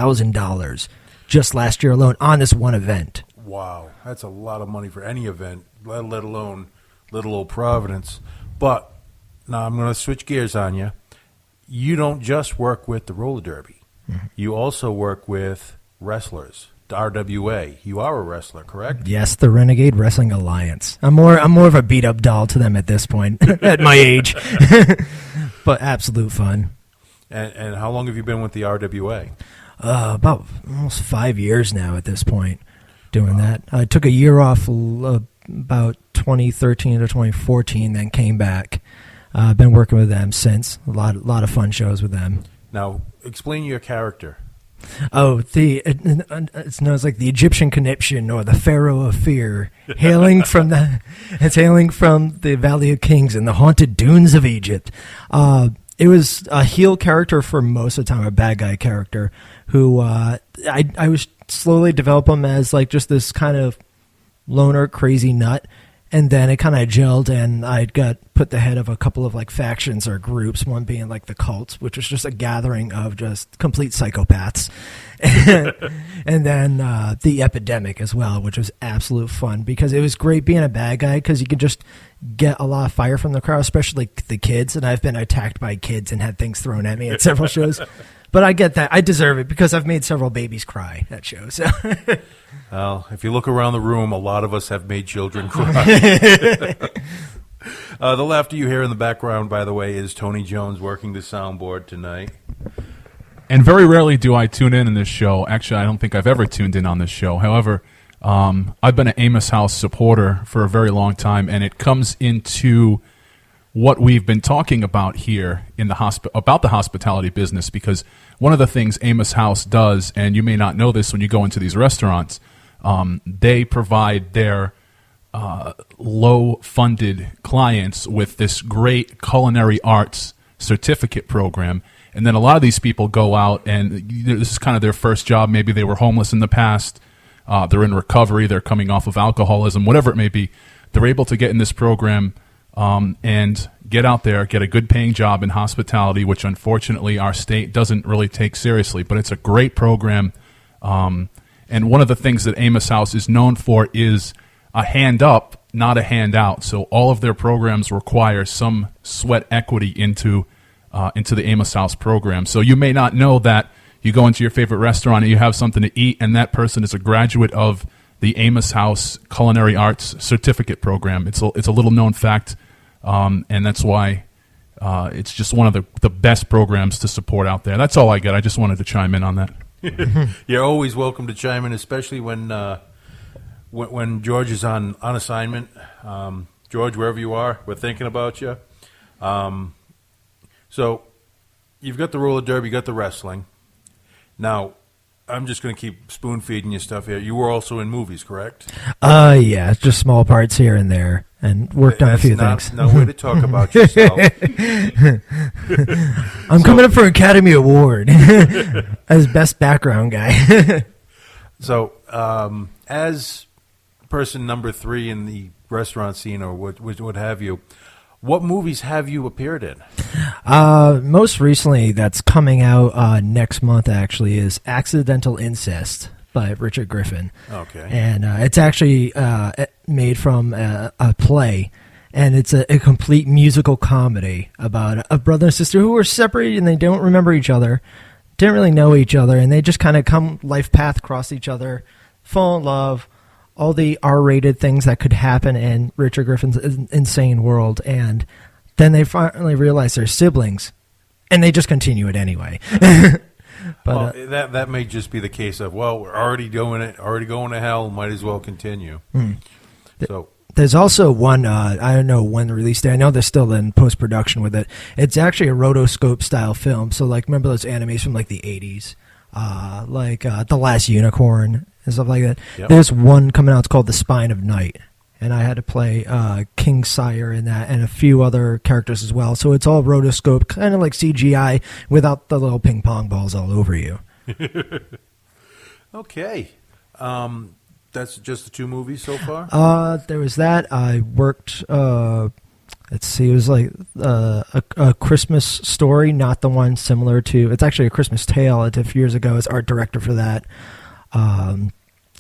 $100,000 just last year alone on this one event. Wow, that's a lot of money for any event, let alone little old Providence. But now I'm going to switch gears on you. You don't just work with the roller derby. Mm-hmm. You also work with wrestlers, the RWA. You are a wrestler, correct? Yes, the Renegade Wrestling Alliance. I'm more of a beat-up doll to them at this point, at my age. But absolute fun. And how long have you been with the RWA? About almost 5 years now at this point, doing that. I took a year off about 2013 to 2014, then came back. I've been working with them since. A lot of fun shows with them. Now, explain your character. Oh, it's known as like the Egyptian conniption or the Pharaoh of Fear, hailing from the Valley of Kings and the haunted dunes of Egypt. It was a heel character for most of the time, a bad guy character, who I was slowly develop him as like just this kind of loner, crazy nut. And then it kind of gelled, and I got put the head of a couple of like factions or groups, one being like the cult, which was just a gathering of just complete psychopaths. And then the epidemic as well, which was absolute fun because it was great being a bad guy because you could just get a lot of fire from the crowd, especially like the kids. And I've been attacked by kids and had things thrown at me at several shows. But I get that. I deserve it because I've made several babies cry at shows. So. Well, if you look around the room, a lot of us have made children cry. The laughter you hear in the background, by the way, is Tony Jones working the soundboard tonight. And very rarely do I tune in this show. Actually, I don't think I've ever tuned in on this show. However, I've been an Amos House supporter for a very long time, and it comes into what we've been talking about here in the about the hospitality business, because one of the things Amos House does, and you may not know this when you go into these restaurants, they provide their low-funded clients with this great culinary arts certificate program. And then a lot of these people go out, and this is kind of their first job. Maybe they were homeless in the past. They're in recovery. They're coming off of alcoholism, whatever it may be. They're able to get in this program and get out there, get a good-paying job in hospitality, which unfortunately our state doesn't really take seriously. But it's a great program. And one of the things that Amos House is known for is a hand up, not a handout. So all of their programs require some sweat equity into the Amos House program. So you may not know that you go into your favorite restaurant and you have something to eat, and that person is a graduate of the Amos House Culinary Arts Certificate Program. It's a little known fact, and that's why it's just one of the best programs to support out there. That's all I got. I just wanted to chime in on that. You're always welcome to chime in, especially when George is on assignment. George, wherever you are, we're thinking about you. So you've got the roller derby, you got the wrestling. Now, I'm just going to keep spoon-feeding you stuff here. You were also in movies, correct? Yeah, just small parts here and there, and worked on a few things. No way to talk about yourself. I'm coming up for an Academy Award as Best Background Guy. So, as person number 3 in the restaurant scene or what have you, what movies have you appeared in? Most recently, that's coming out next month, actually, is Accidental Incest by Richard Griffin. Okay. And it's actually made from a play, and it's a complete musical comedy about a brother and sister who were separated and they don't remember each other, didn't really know each other, and they just kind of come life path cross each other, fall in love, all the R-rated things that could happen in Richard Griffin's insane world, and then they finally realize they're siblings, and they just continue it anyway. But that may just be the case of, well, we're already doing it, already going to hell, might as well continue. So there's also one, I don't know when the release date, I know they're still in post-production with it. It's actually a rotoscope-style film, so like remember those animes from like the 80s, like The Last Unicorn and stuff like that. Yep. There's one coming out, it's called The Spine of Night, and I had to play King Sire in that and a few other characters as well. So it's all rotoscope, kind of like CGI without the little ping pong balls all over you. Okay. That's just the 2 movies so far? There was that. I worked, I Let's see, it was like a Christmas Story, not the one similar to, it's actually A Christmas Tale. A few years ago, I was art director for that.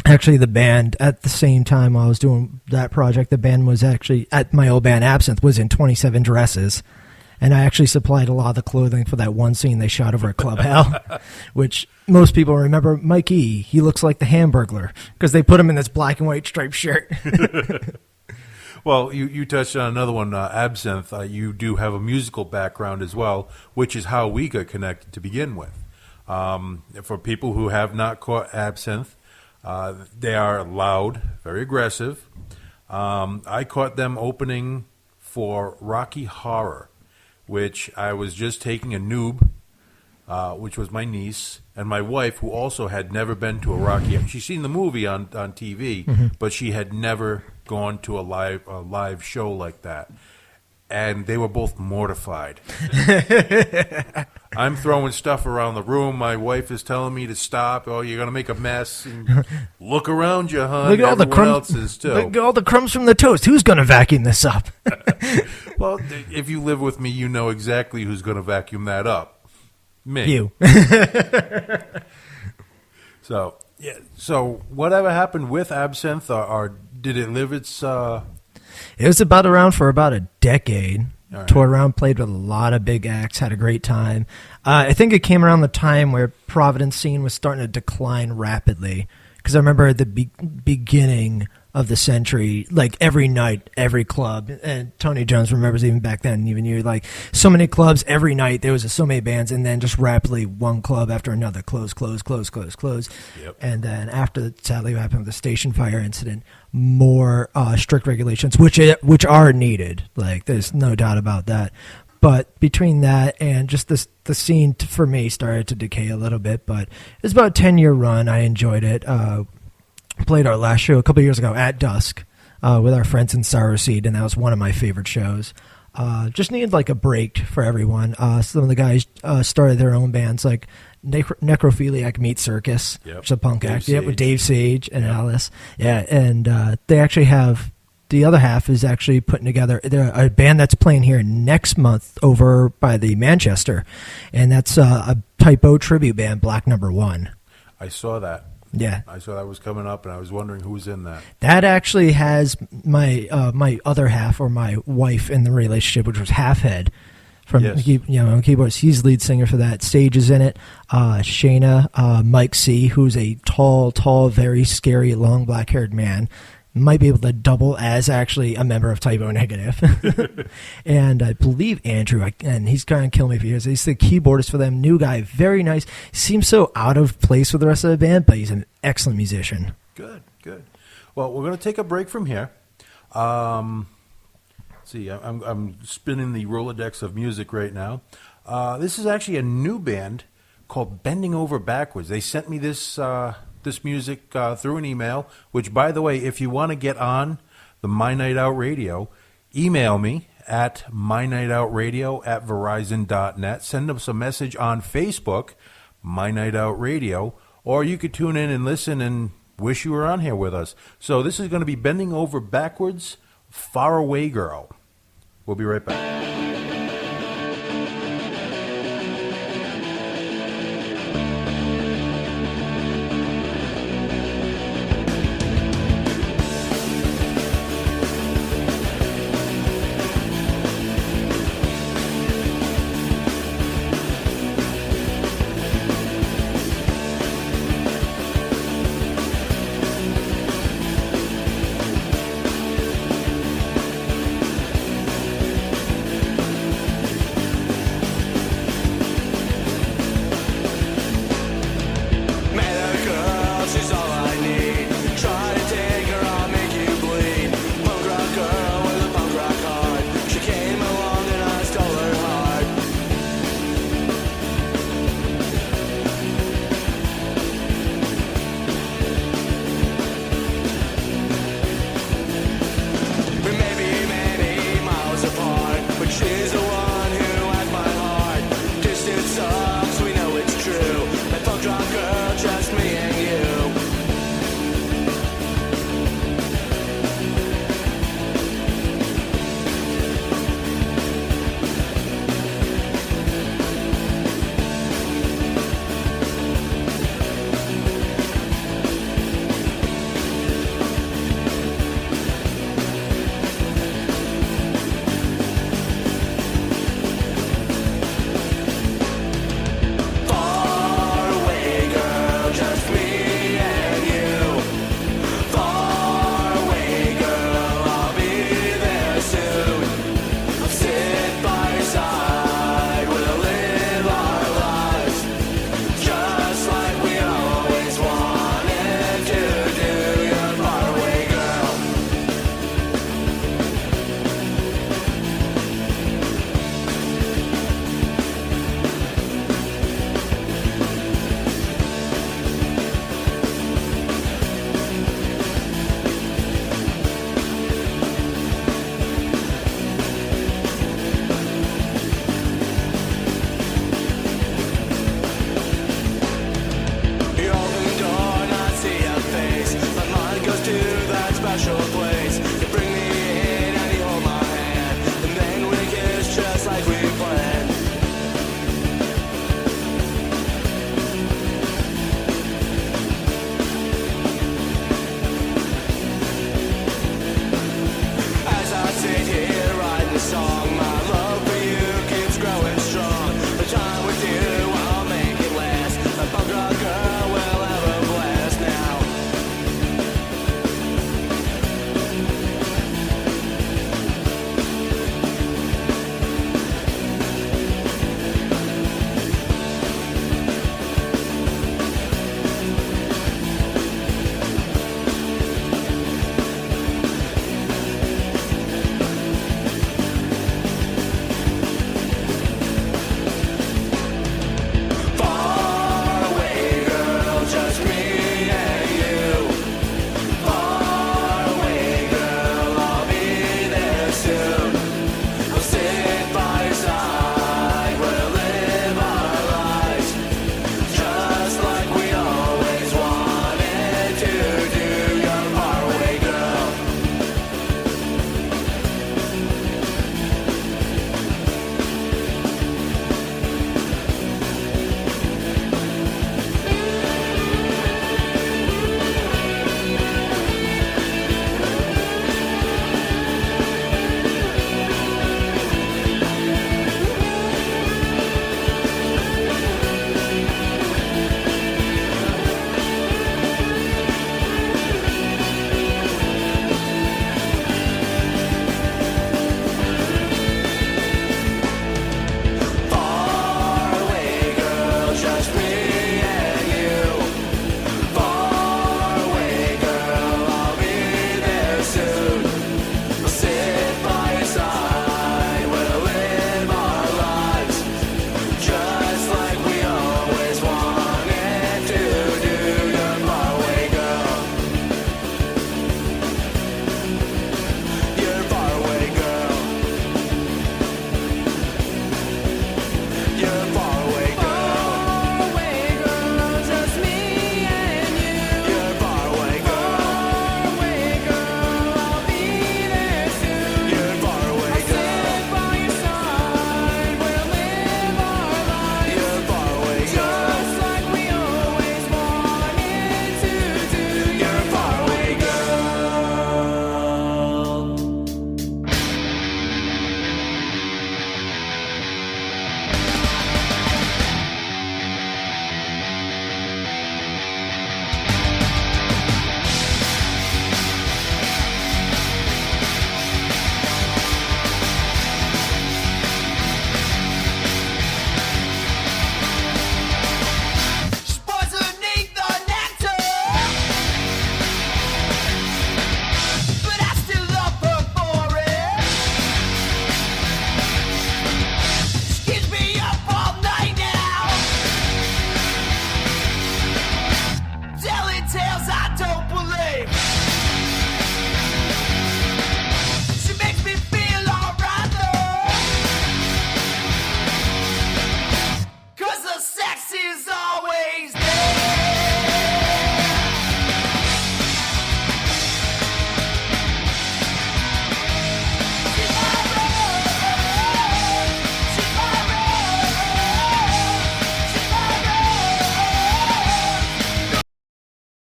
Actually, the band, at the same time while I was doing that project, the band was actually, at my old band Absinthe, was in 27 dresses. And I actually supplied a lot of the clothing for that one scene they shot over at Club Hell, which most people remember Mike E. He looks like the Hamburglar, because they put him in this black and white striped shirt. Well, you touched on another one, Absinthe. You do have a musical background as well, which is how we got connected to begin with. For people who have not caught Absinthe, they are loud, very aggressive. I caught them opening for Rocky Horror, which I was just taking a noob, which was my niece, and my wife, who also had never been to a Rocky. She's seen the movie on TV, but she had never gone to a live show like that. And they were both mortified. I'm throwing stuff around the room. My wife is telling me to stop. Oh, you're going to make a mess. And look around you, hon. Look at all the crumbs. Look at all the crumbs from the toast. Who's going to vacuum this up? Well, if you live with me, you know exactly who's going to vacuum that up. Me. You. So, yeah. So, whatever happened with Absinthe, or did it live its... It was around for about a decade. Right. Toured around, played with a lot of big acts, had a great time. I think it came around the time where Providence scene was starting to decline rapidly. Because I remember at the beginning of the century, like every night, every club, and Tony Jones remembers even back then, even you, like so many clubs every night, there was so many bands, and then just rapidly one club after another, close. Yep. And then after, sadly, what happened with the station fire incident, more strict regulations, which are needed. Like, there's no doubt about that. But between that and just the scene, for me, started to decay a little bit. But it was about a 10-year run. I enjoyed it. Played our last show a couple of years ago at dusk with our friends in Sour Seed, and that was one of my favorite shows. Just needed like a break for everyone. Some of the guys started their own bands, like Necrophiliac Meat Circus, which is a punk act, with Dave Sage and Alice. Yeah, and they actually have... The other half is actually putting together a band that's playing here next month over by the Manchester, and that's a Typo tribute band, Black Number One. I saw that. Yeah, I saw that was coming up, and I was wondering who was in that. That actually has my my other half, or my wife in the relationship, which was Halfhead from keyboards. He's lead singer for that. Sage is in it. Shayna, Mike C, who's a tall, very scary, long black-haired man. Might be able to double as actually a member of Typo Negative. And I believe Andrew, and he's going to kill me for years, he's the keyboardist for them, new guy, very nice. Seems so out of place with the rest of the band, but he's an excellent musician. Good. Well, we're going to take a break from here. Let's see, I'm spinning the Rolodex of music right now. This is actually a new band called Bending Over Backwards. They sent me this music through an email, which, by the way, if you want to get on the MyNightOut Radio, email me at mynightoutradio@verizon.net. Send us a message on Facebook, MyNightOut Radio, or you could tune in and listen and wish you were on here with us. So this is going to be Bending Over Backwards, Far Away Girl. We'll be right back.